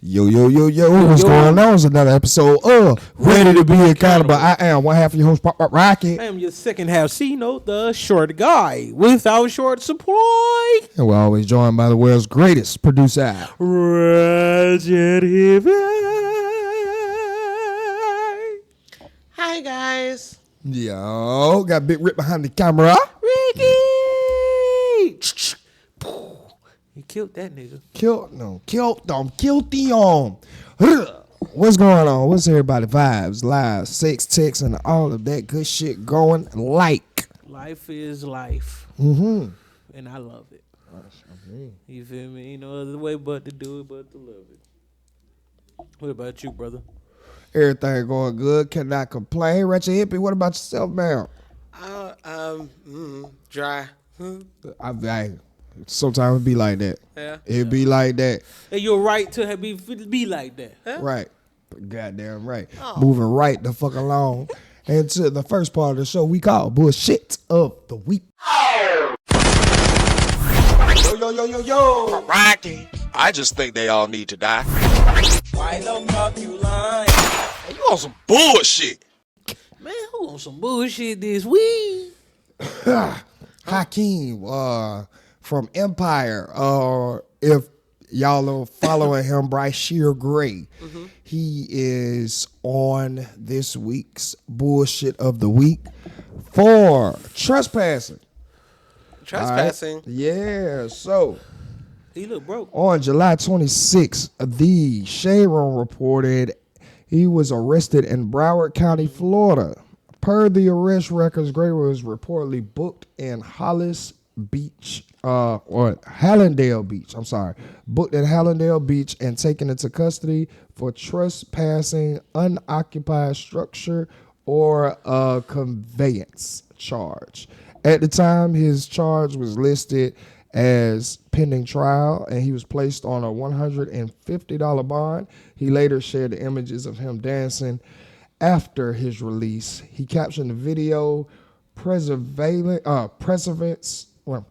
Yo, what's going on? It's another episode of Ready to Be Accountable. I am one half of your host, Pop Rocket. I am your second half C-Note, the short guy without short supply. And we're always joined by the world's greatest producer, Ratchet Heavy. Hi, guys. Yo, got Big Rip behind the camera. Ricky! He killed that nigga. Killed them. What's going on? What's everybody vibes, live, sex, text, and all of that good shit going like? Life is life. Mm-hmm. And I love it. You feel me? Ain't no other way but to do it, but to love it. What about you, brother? Everything going good. Cannot complain. Ratchet Hippie, what about yourself, man? Dry. Sometimes it be like that. Yeah. It be like that. Hey, you're right to be like that. Huh? Right. Goddamn right. Oh. Moving right the fuck along. And to the first part of the show we call Bullshit of the Week. Yo. Rocky. I just think they all need to die. Why the fuck you lying? You on some bullshit. Man, who on some bullshit this week? Hakeem from Empire. If y'all are following him, Bryce Shear Gray. Mm-hmm. He is on this week's Bullshit of the Week for trespassing. Trespassing? Right? Yeah, so He look broke. on July 26th, the Shade Room reported he was arrested in Broward County, Florida. Per the arrest records, Gray was reportedly booked in Hollis Beach, or Hallandale Beach. I'm sorry. Booked at Hallandale Beach and taken into custody for trespassing, unoccupied structure, or a conveyance charge. At the time, his charge was listed as pending trial, and he was placed on a $150 bond. He later shared the images of him dancing after his release. He captioned the video perseverance. I'm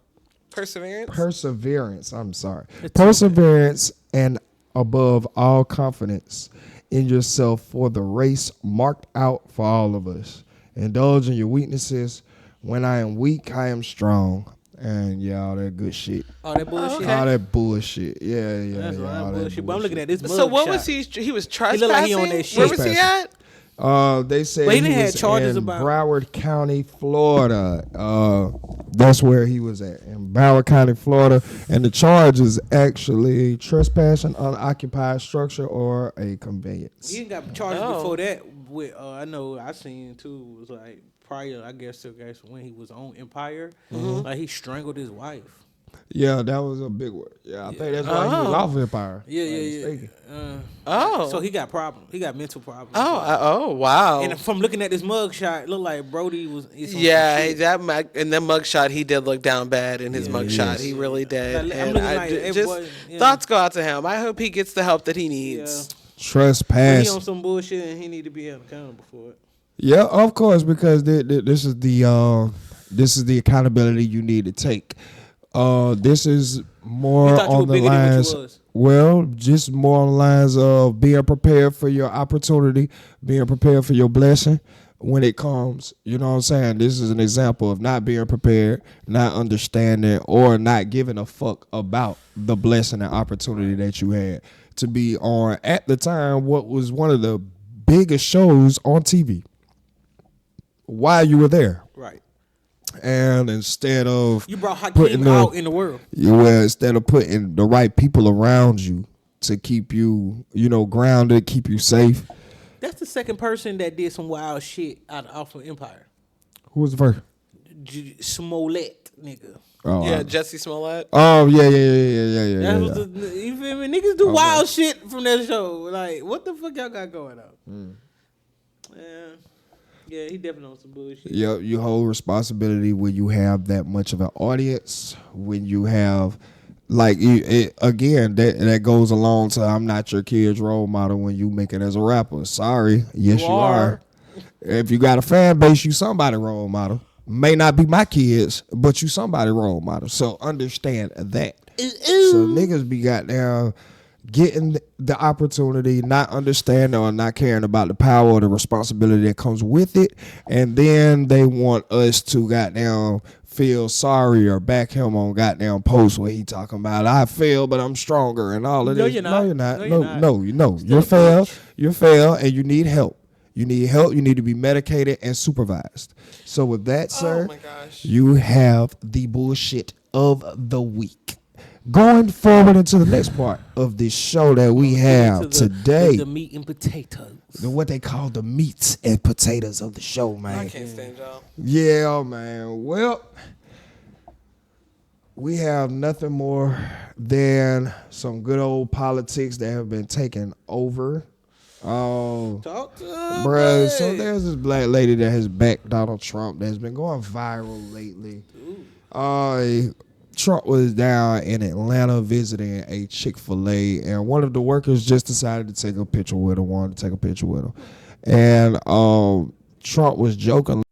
sorry. Perseverance and above all confidence in yourself, for the race marked out for all of us. Indulge in your weaknesses. When I am weak, I am strong. And yeah, all that good shit. All that bullshit. All that bullshit. Yeah. That's all all that bullshit. But I'm looking at this mug So what shot. was he? He was trespassing? He look like he on that shit. Where was he at? They said But he he didn't was have charges in about- Broward County, Florida. That's where he was at, in Broward County, Florida. And the charge is actually trespassing, unoccupied structure, or a conveyance. He got charged before that with I know I seen too was like prior, I guess when he was on Empire, like he strangled his wife. Yeah, that was a big one. Yeah, I think that's why he was off Empire. Yeah. So he got problems. He got mental problems. Oh, wow. And from looking at this mug shot, it looked like Brody was. Yeah, in that mug shot, he did look down bad in his mug shot. He really did. Like, I'm looking like everybody, thoughts go out to him. I hope he gets the help that he needs. Trespass. He on some bullshit and he need to be held accountable for it. Yeah, of course, because this is the accountability you need to take. This is more on the lines. Well, just more on the lines of being prepared for your opportunity, being prepared for your blessing when it comes. You know what I'm saying? This is an example of not being prepared, not understanding, or not giving a fuck about the blessing and opportunity that you had to be on at the time what was one of the biggest shows on TV while you were there. Right. And instead of you brought Hakeem out in the world, instead of putting the right people around you to keep you, grounded, keep you safe. That's the second person that did some wild shit off of Empire. Who was the first? Smollett, nigga. Oh, yeah, Jesse Smollett. Oh yeah. That was you feel me? Niggas do wild shit from that show. Like, what the fuck y'all got going on? Yeah, he definitely on some bullshit. Yeah, you hold responsibility when you have that much of an audience. When you have, that goes along to I'm not your kid's role model when you make it as a rapper. Sorry, yes you are. If you got a fan base, you somebody role model. May not be my kids, but you somebody role model. So understand that. So niggas be goddamn getting the opportunity, not understanding or not caring about the power or the responsibility that comes with it, and then they want us to goddamn feel sorry or back him on goddamn post where he talking about I fail but I'm stronger and all of No, this. you're not. No, you're not. No, you're not. No, no. Still You're a fail. bitch. You're fail, and you need help. You need help. You need to be medicated and supervised. So with that, sir, Oh my gosh. you have the bullshit of the week. Going forward into the next part of this show that we have today, the meat and potatoes. what they call the meats and potatoes of the show, man. I can't stand y'all. Yeah, man. Well, we have nothing more than some good old politics that have been taken over. Talk to Bruh, so there's this black lady that has backed Donald Trump that's been going viral lately. Trump was down in Atlanta visiting a Chick-fil-A, and one of the workers just decided to take a picture with her, wanted to take a picture with her. And Trump was joking.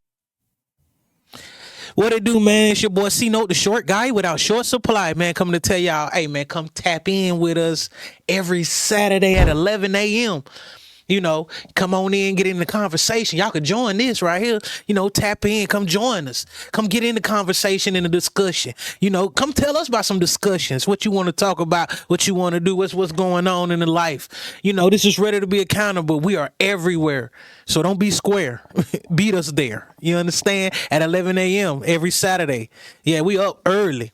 What it do, man? It's your boy C-Note, the short guy without short supply, man. Coming to tell y'all, hey, man, come tap in with us every Saturday at 11 a.m. You know, come on in, get in the conversation. Y'all could join this right here. You know, tap in, come join us. Come get in the conversation and the discussion. You know, come tell us about some discussions, what you want to talk about, what you want to do, what's going on in the life. You know, this is Ready to Be Accountable. We are everywhere. So don't be square. Beat us there. You understand? At 11 a.m. every Saturday. Yeah, we up early,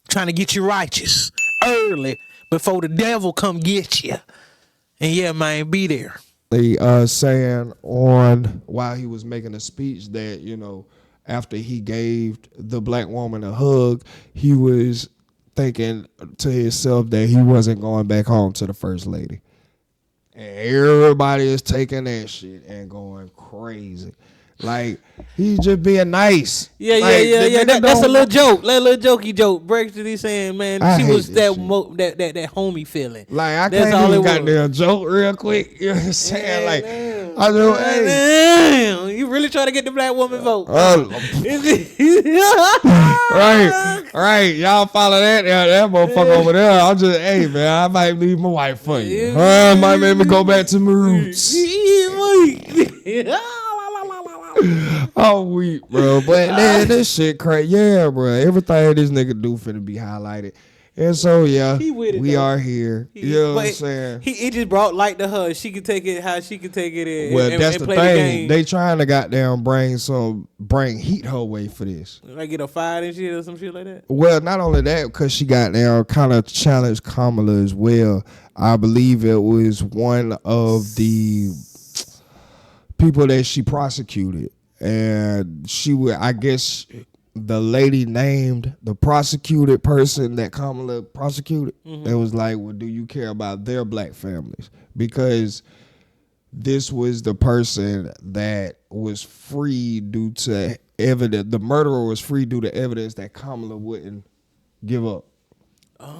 trying to get you righteous. Early, before the devil come get you. And yeah, man, be there. Saying on while he was making a speech that, you know, after he gave the black woman a hug, he was thinking to himself that he wasn't going back home to the first lady. And everybody is taking that shit and going crazy. Like, he's just being nice. Yeah. That's a little joke. That little jokey joke. Breaks to these saying, man, I she hate was this that homie feeling. Like, I That's can't all even it was. goddamn joke real quick. You know what I'm saying? Yeah, Like, damn. I know, hey. Damn, you really trying to get the black woman vote? Right. Y'all follow that motherfucker over there. I'm just, hey, man, I might leave my wife for you. Might make me go back to my roots. I'm weak, bro. But man, this shit crazy. Yeah, bro. Everything this nigga do finna be highlighted. And so, yeah, He with it, we though. are here. You know what I'm saying? He just brought light to her. She could take it how she could take it and, Well, and, that's and the play the thing. game. They trying to goddamn bring heat her way for this. Like get her fired and shit or some shit like that. Well, not only that, because she got down kind of challenged Kamala as well. I believe it was one of the people that she prosecuted. And she would, I guess, the lady named the prosecuted person that Kamala prosecuted. It was like, well, do you care about their black families? Because this was the person that was free due to evidence. The murderer was free due to evidence that Kamala wouldn't give up.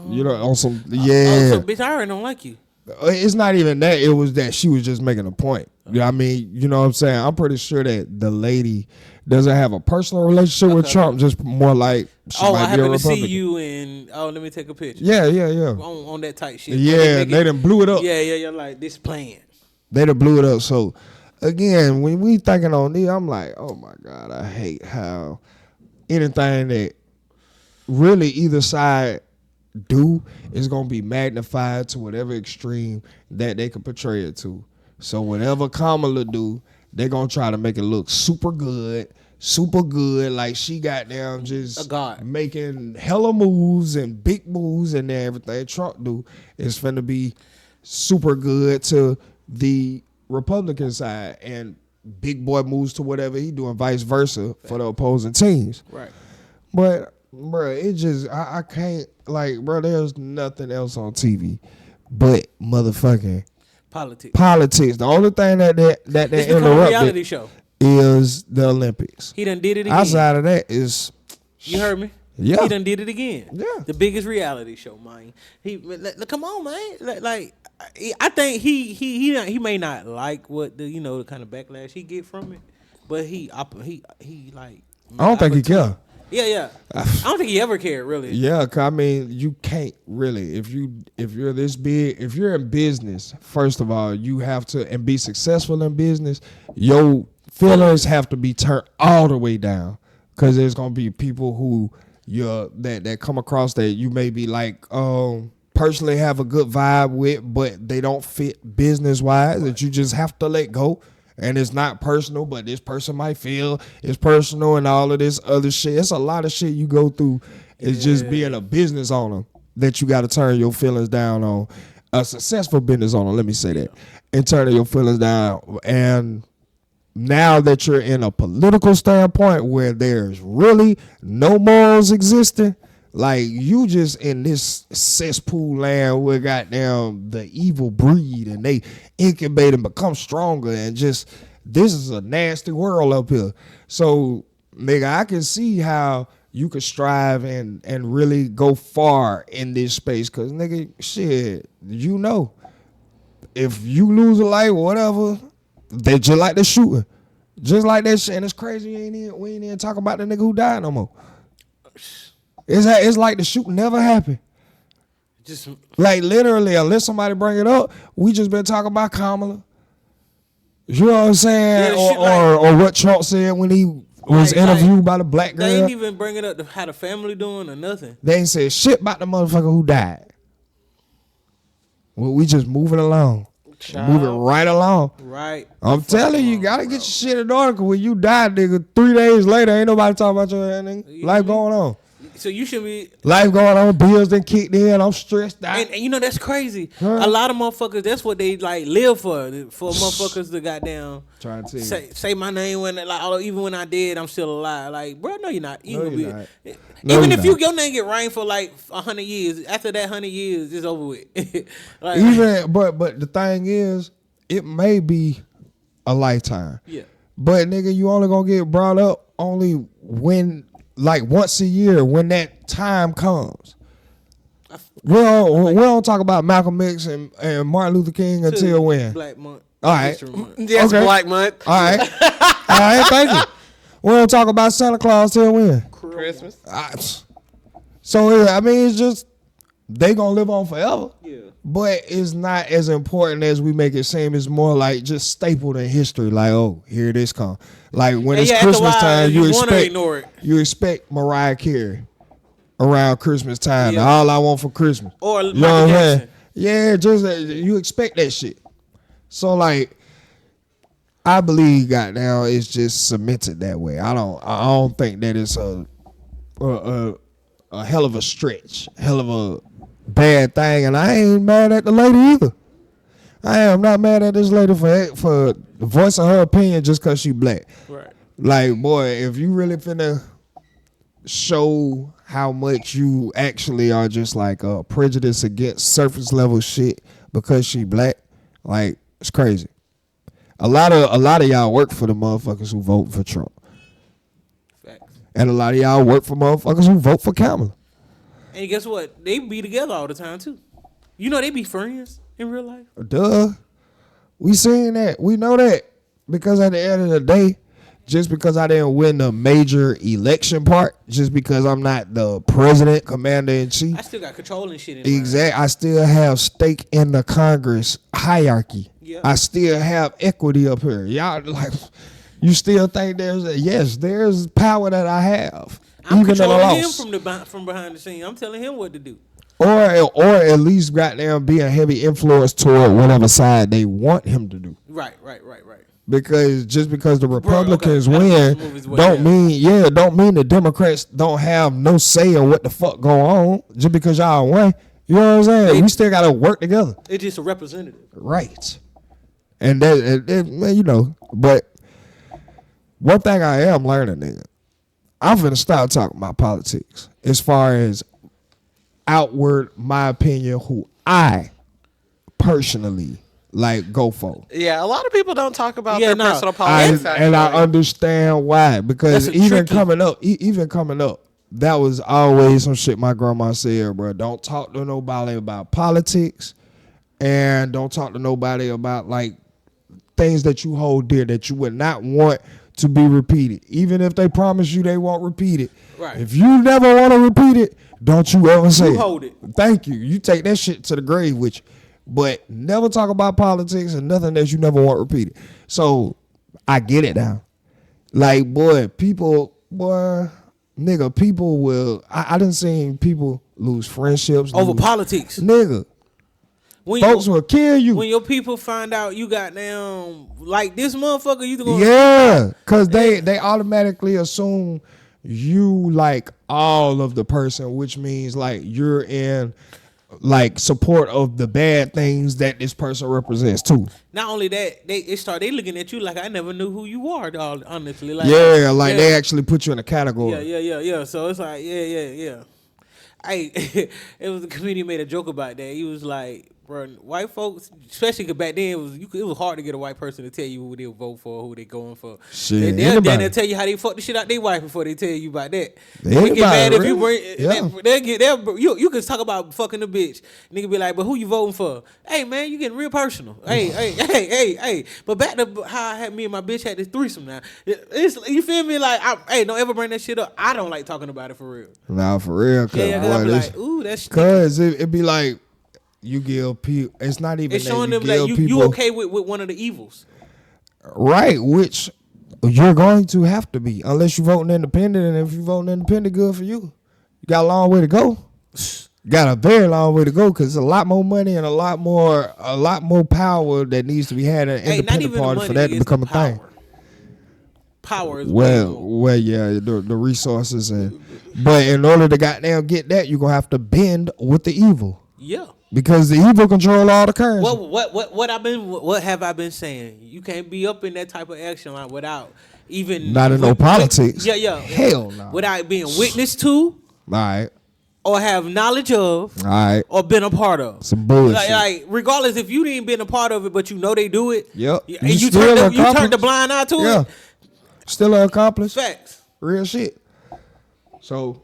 You know, on some, yeah. So bitch, I already don't like you. It's not even that. It was that she was just making a point. I mean, you know what I'm saying? I'm pretty sure that the lady doesn't have a personal relationship with Trump, just more like she I might be a happen to see Republican. you and let me take a picture. Yeah. On that type shit. Yeah, they done blew it up. Yeah, like this plan. They done blew it up. So, again, when we thinking on this, I'm like, oh my God, I hate how anything that really either side do is going to be magnified to whatever extreme that they can portray it to. So whatever Kamala do, they're going to try to make it look super good, like she got down just A god. making hella moves and big moves and everything Trump do is finna be super good to the Republican side and big boy moves to whatever he doing, vice versa for the opposing teams. Right. But bro, it just I can't, like, bro, there's nothing else on TV but motherfucking politics. The only thing that they It's become a reality interrupted show. is the Olympics. He done did it again. Outside of that is, You heard me? Yeah. He done did it again. Yeah. The biggest reality show, man. Come on, man. Like I think he may not like what the kind of backlash he get from it, but he like. I don't think he care. Yeah. I don't think he ever cared, really. Yeah, 'cause I mean, you can't really if you're this big, if you're in business. First of all, you have to and be successful in business. Your feelings have to be turned all the way down, because there's gonna be people who that come across that you may be like personally have a good vibe with, but they don't fit business wise. That you just have to let go. And it's not personal, but this person might feel it's personal and all of this other shit. It's a lot of shit you go through. It's just being a business owner that you got to turn your feelings down on. A successful business owner, let me say that, and turning your feelings down. And now that you're in a political standpoint where there's really no morals existing, like you just in this cesspool land where goddamn the evil breed and they incubate and become stronger, and just this is a nasty world up here. So nigga, I can see how you could strive and really go far in this space, cause nigga, shit, you know, if you lose a life or whatever, they just like the shooting, just like that shit. And it's crazy we ain't even talking about the nigga who died no more. It's like the shooting never happened. Just like literally, unless somebody bring it up, we just been talking about Kamala. You know what I'm saying? Or what Trump said when he was interviewed by the black girl. They ain't even bring it up to how the family doing or nothing. They ain't said shit about the motherfucker who died. Well, we just moving along. Moving right along. Right. I'm telling you, gotta get your shit in order, cause when you die, nigga, 3 days later, ain't nobody talking about your nigga. Life going on. So you should be life going on. Bills done kicked in. I'm stressed out. And you know that's crazy. A lot of motherfuckers, that's what they like live for motherfuckers to goddamn trying to say my name when like even when I did, I'm still alive. Like, bro, no, you're not. Even if your name get rained for like 100 years, after that 100 years, it's over with. Like, even but the thing is, it may be a lifetime. Yeah. But nigga, you only gonna get brought up only when. Like once a year when that time comes. We don't talk about Malcolm X and Martin Luther King until when? Black Month. All right. Yes, okay. Black Month. All right. All right, thank you. We don't talk about Santa Claus till when? Christmas. So, I mean, it's just, they gonna live on forever. Yeah. But it's not as important as we make it seem. It's more like just stapled in history. Like, oh, here this come. Like when it's Christmas time, you expect Mariah Carey around Christmas time. Yeah. All I want for Christmas. Or you know what I'm saying? Yeah, just you expect that shit. So like, I believe goddamn it's just cemented that way. I don't think that it's a hell of a stretch, hell of a bad thing, and I ain't mad at the lady either. I am not mad at this lady for voicing her opinion just because she black. Right. Like, boy, if you really finna show how much you actually are just like a prejudice against surface level shit because she black, like, it's crazy. A lot of y'all work for the motherfuckers who vote for Trump. Facts. And a lot of y'all work for motherfuckers who vote for Kamala. And guess what? They be together all the time too. You know they be friends in real life. Duh. We seen that. We know that. Because at the end of the day, just because I didn't win the major election part, just because I'm not the president, commander in chief, I still got control and shit in exactly. I still have stake in the Congress hierarchy. Yeah. I still have equity up here. Y'all like, you still think there's power that I have. I'm controlling him from behind the scene. I'm telling him what to do. Or at least goddamn be a heavy influence toward whatever side they want him to do. Right. Because just because the Republicans win don't mean the Democrats don't have no say in what the fuck go on. Just because y'all won. You know what I'm saying? We still gotta work together. It's just a representative. Right. And that you know, but one thing I am learning, nigga, I'm finna stop talking about politics as far as outward, my opinion, who I personally like go for. Yeah, a lot of people don't talk about their personal politics. And I understand why, because even coming up, that was always some shit my grandma said, bro. Don't talk to nobody about politics, and don't talk to nobody about like things that you hold dear that you would not want to be repeated. Even if they promise you they won't repeat it. Right. If you never want to repeat it, don't you ever say it. hold it. Thank you. You take that shit to the grave with you. But never talk about politics and nothing that you never want repeated. So I get it now. Like, people will. I done seen people lose friendships Over politics. Nigga. When Folks will kill you. When your people find out you got down like this motherfucker, you going because they automatically assume you like all of the person, which means like you're in like support of the bad things that this person represents too. Not only that, they looking at you like I never knew who you are, dog, honestly. Like, they actually put you in a category. Yeah. So it's like, yeah. It was a comedian made a joke about that. He was like, bro, white folks, especially because back then it was hard to get a white person to tell you who they'll vote for, who they going for. Shit, they'll tell you how they fuck the shit out their wife before they tell you about that. They get mad if you bring. You can talk about fucking the bitch. Nigga be like, but who you voting for? Hey man, you getting real personal. Hey. But back to how I had me and my bitch had this threesome now. You feel me? Like, don't ever bring that shit up. I don't like talking about it for real. Nah, for real. I be like, ooh, that's cause it be like. You give people. It's not even. It's showing them that you okay with one of the evils, right? Which you're going to have to be unless you're voting independent. And if you're voting independent, good for you. You got a long way to go. Got a very long way to go because it's a lot more money and a lot more power that needs to be had in an independent party for that to become a thing. Power is yeah, the resources but in order to goddamn get that, you're gonna have to bend with the evil. Yeah. Because the evil control all the currency. What have I been saying? You can't be up in that type of action line without even not in no politics. Yeah. Hell no. Without being witness to. All right. Or have knowledge of. All right. Or been a part of. Some bullshit. Like regardless if you didn't been a part of it, but you know they do it. Yep. And you turned the blind eye to it. Still an accomplice. Facts. Real shit. So.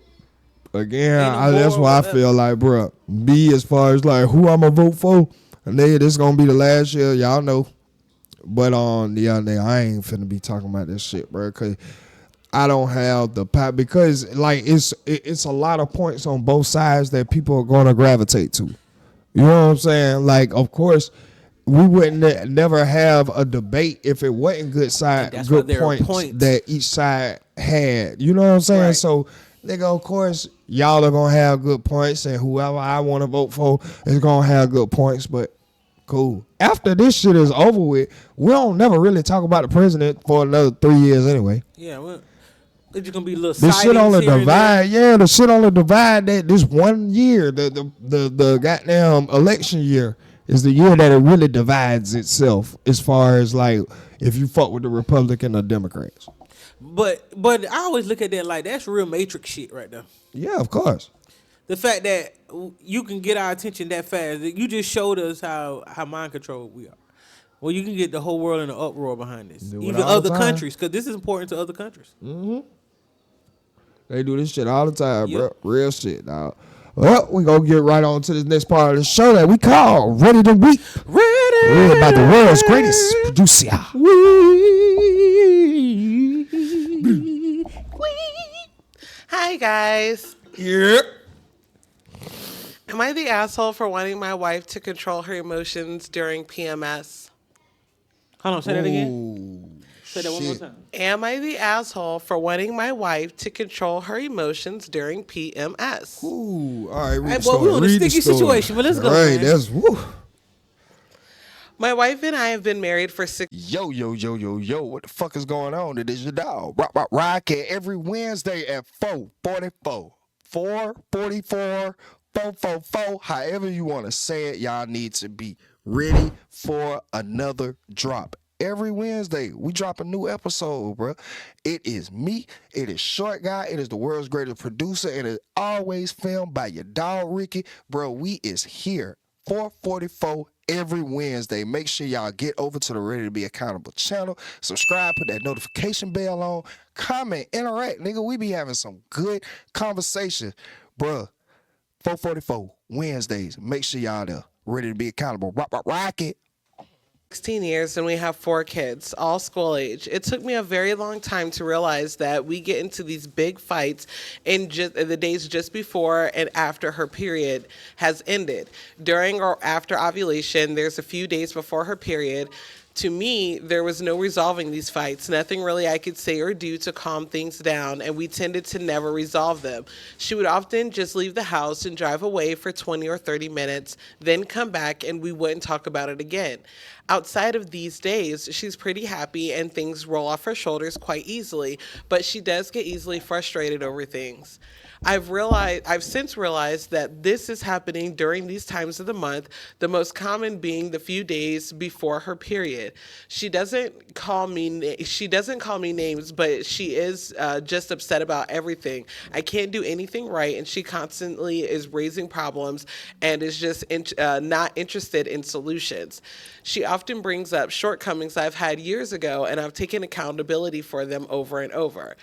Again, that's why I feel like, bro, as far as like who I'm gonna vote for, and this is gonna be the last year, y'all know. But on the other day, I ain't finna be talking about this shit, bro, because I don't have the power. Because like it's a lot of points on both sides that people are gonna gravitate to. You know what I'm saying? Like, of course, we wouldn't never have a debate if it wasn't good points that each side had. You know what I'm saying? Right. So. Nigga, of course, y'all are going to have good points, and whoever I want to vote for is going to have good points, but cool. After this shit is over with, we don't never really talk about the president for another 3 years anyway. Yeah, well, it's just going to be a little this shit only divide, the shit only divide that this 1 year, the goddamn election year is the year that it really divides itself as far as, like, if you fuck with the Republican or Democrats. But I always look at that like that's real Matrix shit right there. Yeah, of course. The fact that you can get our attention that fast, you just showed us how mind controlled we are. Well, you can get the whole world in an uproar behind this, even other countries, because this is important to other countries. Mm-hmm. They do this shit all the time, bro. Real shit, dog. Well, we gonna get right on to this next part of the show that we call Ready to Weep. Read about the world's greatest producer. Hi, guys. Yeah. Am I the asshole for wanting my wife to control her emotions during PMS? Hold on, say that again. Say that one more time. Am I the asshole for wanting my wife to control her emotions during PMS? Ooh, all right. We're in a sticky situation, but let's go. All right, that's woo. My wife and I have been married for 6 Yo, what the fuck is going on? It is your dog. Rocket every Wednesday at 4:44. 4:44, 4:44, however you want to say it, y'all need to be ready for another drop. Every Wednesday, we drop a new episode, bro. It is me. It is Short Guy. It is the world's greatest producer. And it's always filmed by your dog, Ricky. Bro, we is here. 4:44 every Wednesday. Make sure y'all get over to the Ready to Be Accountable channel. Subscribe, put that notification bell on. Comment, interact. Nigga, we be having some good conversation. Bruh, 4:44 Wednesdays. Make sure y'all there. Ready to Be Accountable. Rock it. 16 years and we have 4 kids, all school age. It took me a very long time to realize that we get into these big fights in just the days just before and after her period has ended. During or after ovulation, there's a few days before her period. To me, there was no resolving these fights, nothing really I could say or do to calm things down, and we tended to never resolve them. She would often just leave the house and drive away for 20 or 30 minutes, then come back and we wouldn't talk about it again. Outside of these days, she's pretty happy and things roll off her shoulders quite easily, but she does get easily frustrated over things. I've since realized that this is happening during these times of the month, the most common being the few days before her period. She doesn't call me names, but she is just upset about everything. I can't do anything right, and she constantly is raising problems and is just not interested in solutions. She often brings up shortcomings I've had years ago, and I've taken accountability for them over and over.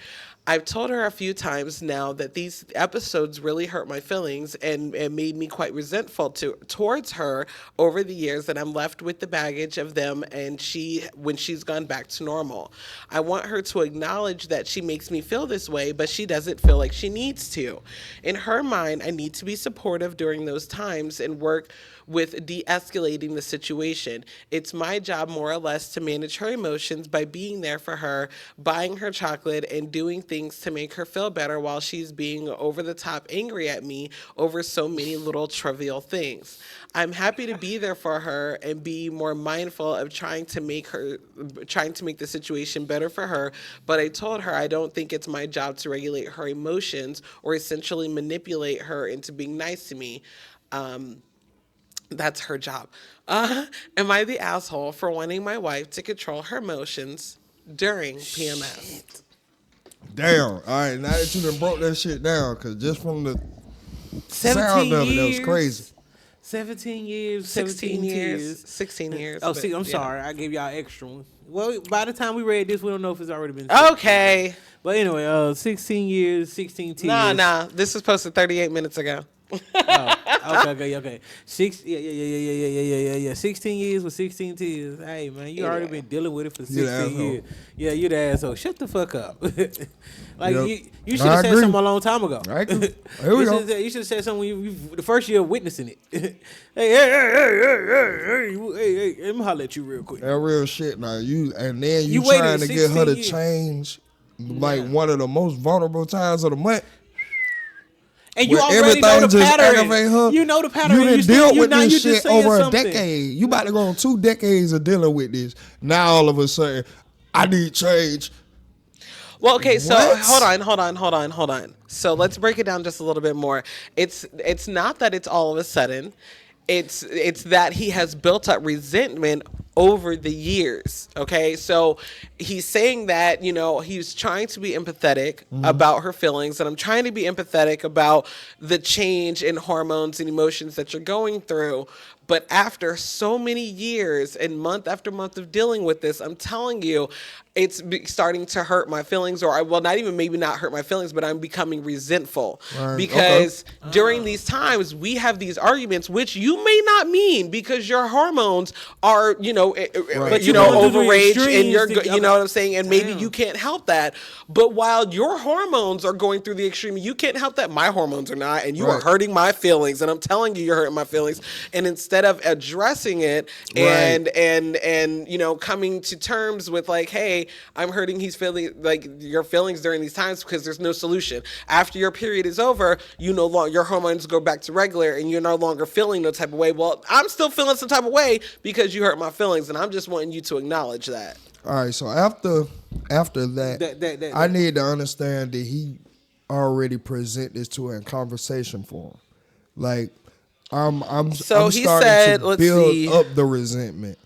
I've told her a few times now that these episodes really hurt my feelings and made me quite resentful towards her over the years, and I'm left with the baggage of them and when she's gone back to normal. I want her to acknowledge that she makes me feel this way, but she doesn't feel like she needs to. In her mind, I need to be supportive during those times and work with de-escalating the situation. It's my job more or less to manage her emotions by being there for her, buying her chocolate, and doing things to make her feel better while she's being over the top angry at me over so many little trivial things. I'm happy to be there for her and be more mindful of trying to make the situation better for her, but I told her I don't think it's my job to regulate her emotions or essentially manipulate her into being nice to me. That's her job. Am I the asshole for wanting my wife to control her emotions during PMS? Damn. All right, now that you done broke that shit down, because just from the 17 sound of it, years. that was crazy. 17 years, 16 years. years. 16 years. Oh, but, see, I'm yeah. sorry. I gave y'all extra one. Well, by the time we read this, we don't know if it's already been. Okay. But anyway, 16 years, 16 tears. Nah. This was posted 38 minutes ago. Okay. 16 years with 16 tears. Hey, man, you already been dealing with it for 16 years. Yeah, you the asshole. Shut the fuck up. You should have said something a long time ago. Right. Here we go. You should have said something when you the first year of witnessing it. hey, let me holler at you real quick. That real shit now. You You trying to waited get her to 16 years. change like one of the most vulnerable times of the month. And you where already know everything the just pattern. aggravate her. You know the pattern. You done and dealt you with now this you just shit saying over a something. decade. You about to go on 2 decades of dealing with this. Now all of a sudden, I need change. Well, okay, so What? hold on. So let's break it down just a little bit more. It's not that it's all of a sudden. It's that he has built up resentment over the years. Okay, so he's saying that, he's trying to be empathetic about her feelings, and I'm trying to be empathetic about the change in hormones and emotions that you're going through. But after so many years and month after month of dealing with this, I'm telling you, it's starting to hurt my feelings, maybe not hurt my feelings, but I'm becoming resentful. Right, Because during these times, we have these arguments, which you may not mean because your hormones are, But you're going through the overage, and extremes you know what I'm saying? And maybe Damn. you can't help that. But while your hormones are going through the extreme, you can't help that. My hormones are not, and you are Right. hurting my feelings. And I'm telling you, you're hurting my feelings. And instead of addressing it and coming to terms with like, hey, I'm hurting his feeling, like your feelings during these times because there's no solution. After your period is over, your hormones go back to regular, and you're no longer feeling no type of way. Well, I'm still feeling some type of way because you hurt my feelings, and I'm just wanting you to acknowledge that. All right, so after that, I need to understand that he already present this to her in conversation for him. Like, I'm So he starting said, to let's build see. up the resentment.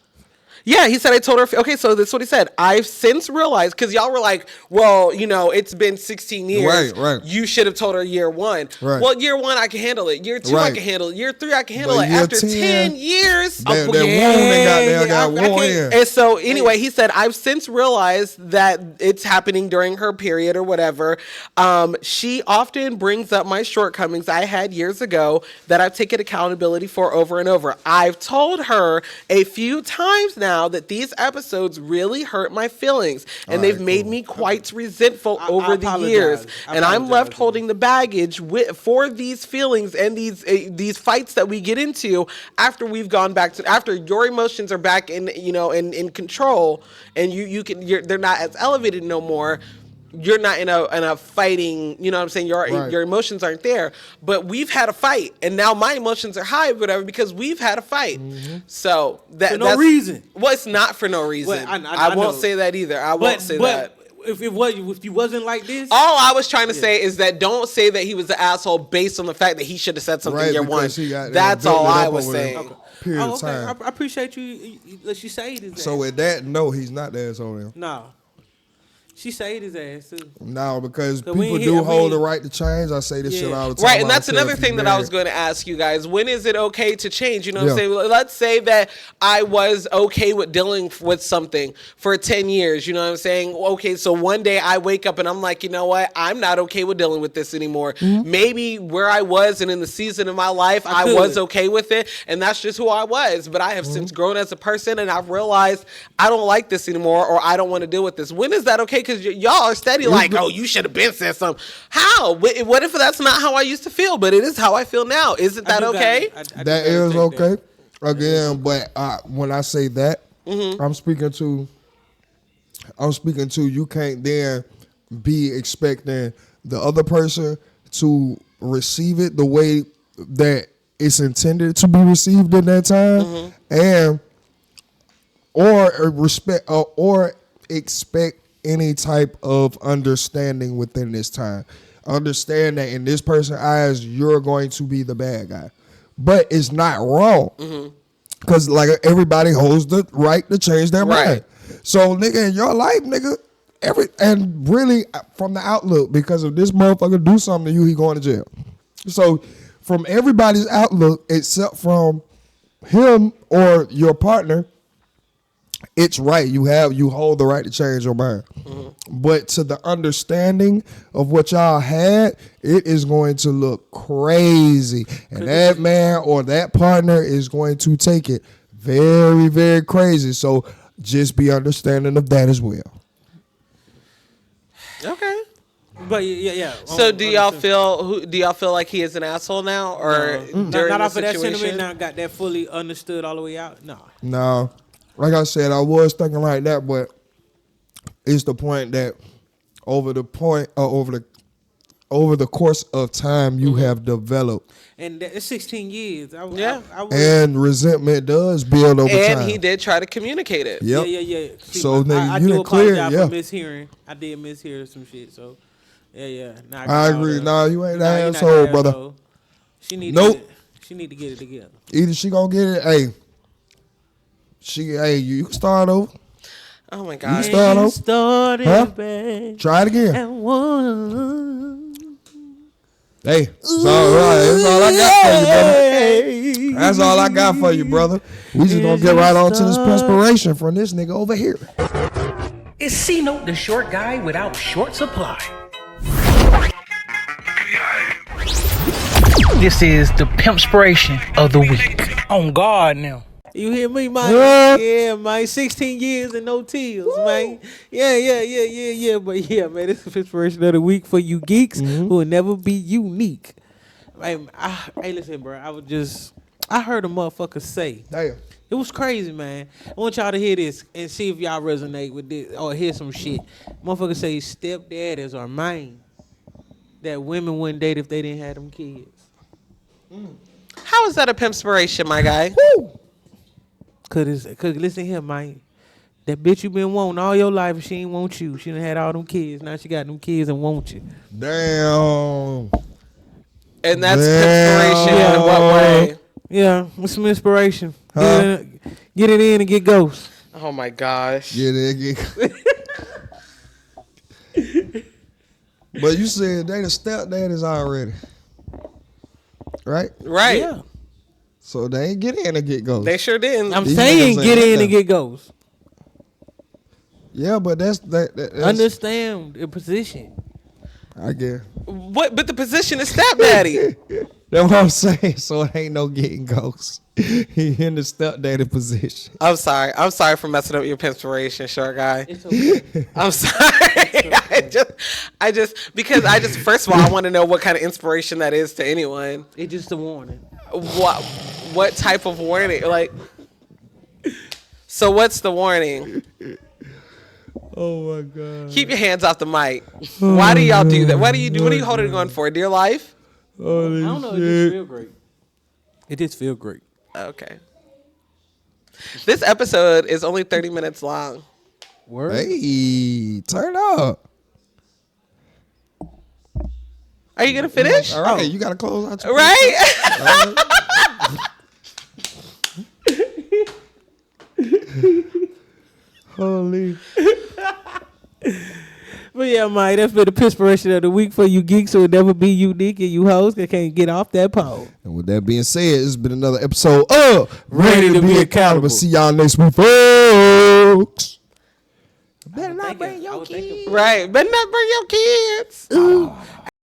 Yeah, he said, I told her, okay, so that's what he said. I've since realized, because y'all were like, well, it's been 16 years. Right. You should have told her year 1. Right. Well, year 1, I can handle it. Year 2, I Right. can handle it. Year 3, I can handle But it. year After 10, 10 years. That wound and got worn in. And so anyway, he said, I've since realized that it's happening during her period or whatever. She often brings up my shortcomings I had years ago that I've taken accountability for over and over. I've told her a few times now now that these episodes really hurt my feelings, and they've made me quite resentful I over the apologize. years. I And I'm apologize, left yeah. holding the baggage for these feelings and these fights that we get into after we've gone back to after your emotions are back in in control, and they're not as elevated no more. You're not in a fighting, you know what I'm saying? Your emotions aren't there. But we've had a fight, and now my emotions are high, whatever, because we've had a fight. So For no reason. Well, it's not for no reason. Well, I I won't know. say that either. I won't say that. If you wasn't like this, All I was trying to say is that don't say that he was an asshole based on the fact that he should have said something year one. That's all I was saying. Period of time. I appreciate you. Let you say it. So with that, no, he's not the asshole now. No. She saved his ass too. No, because So we people ain't do here- hold the right to change. I say this shit all the time. Right, and I that's don't care another if you thing that I was married. going to ask you guys. When is it okay to change? You know what I'm Yeah. saying? Let's say that I was okay with dealing with something for 10 years. You know what I'm saying? Okay, so one day I wake up and I'm like, you know what? I'm not okay with dealing with this anymore. Maybe where I was and in the season of my life, I was okay with it, and that's just who I was. But I have since grown as a person, and I've realized I don't like this anymore, or I don't want to deal with this. When is that okay? Because y'all are steady like, oh, you should have been said something. How? What if that's not how I used to feel, but it is how I feel now? Isn't that okay? That is okay. Again, but when I say that, I'm speaking to you can't then be expecting the other person to receive it the way that it's intended to be received in that time, and or respect or expect any type of understanding within this time. Understand that in this person's eyes, you're going to be the bad guy, but it's not wrong because like everybody holds the right to change their mind. So nigga, in your life, nigga, and really from the outlook, because if this motherfucker do something to you, he going to jail. So from everybody's outlook, except from him or your partner, it's right. You hold the right to change your mind. But to the understanding of what y'all had, it is going to look crazy. And that man or that partner is going to take it very, very crazy. So just be understanding of that as well. Okay. But yeah. So do y'all feel like he is an asshole now, or during not the off of that situation? sentiment? Now got that fully understood all the way out. No. No. Like I said, I was thinking like that, but it's the point that over the course of time you have developed, And it's 16 years. I would, and resentment does build over time. And he did try to communicate it. Yep. Yeah. See, So, nigga, I you do done cleared, apologize yeah. for mishearing. I did mishear some shit. So yeah. Nah, I agree. Nah, you ain't the you're not asshole, the brother. asshole. She need Nope. she need to get it together. Either she gonna get it, you can start over. Oh my You God. start over. Started Huh? back Try it again. at one. Hey, it's all right. That's all I got for you, brother. That's all I got for you, brother. We just gonna get right on to this perspiration from this nigga over here. It's C-Note, the short guy without short supply. This is the Pimpspiration of the week. On guard now. You hear me, Mike? What? Yeah, man. 16 years and no tears, man. Yeah. But yeah, man, this is inspiration of the week for you geeks who will never be unique. Man, hey, listen, bro. I heard a motherfucker say. Damn. It was crazy, man. I want y'all to hear this and see if y'all resonate with this or hear some shit. Motherfucker say stepdads are mine that women wouldn't date if they didn't have them kids. How is that a pimpspiration, my guy? Cause listen here, man. That bitch you been wanting all your life, she ain't want you. She done had all them kids. Now she got them kids and want you. Damn. And that's pimpspiration in what way? Yeah, with some inspiration. Huh? Get it in and get ghosts. Oh my gosh. Yeah, nigga. But you said they the stepdaddies already, right? Right. Yeah. So they ain't get in and get ghosts. They sure didn't. I'm These saying niggas get ain't in like and that. get ghosts. Yeah, but that's Understand the position. I guess. What? But the position is stepdaddy. That's what I'm saying. So it ain't no getting ghosts. He in the stepdaddy position. I'm sorry. I'm sorry for messing up your inspiration, short guy. It's okay. I'm sorry. Because first of all, I want to know what kind of inspiration that is to anyone. It's just a warning. What type of warning? Like, so what's the warning? Oh my God. Keep your hands off the mic. Why do y'all do that? What are you holding on for? Dear life? I don't know. It just feel great. It just feel great. Okay. This episode is only 30 minutes long. Word. Hey, turn up. Are you gonna finish? All right, you gotta close out your Right? Holy. But yeah, Mike, that's been the Pisspiration of the week for you geeks who will never be unique and you hoes that can't get off that pole. And with that being said, this has been another episode of Ready to Be Accountable. See y'all next week, folks. Better not bring your kids. Right. Better not bring your kids.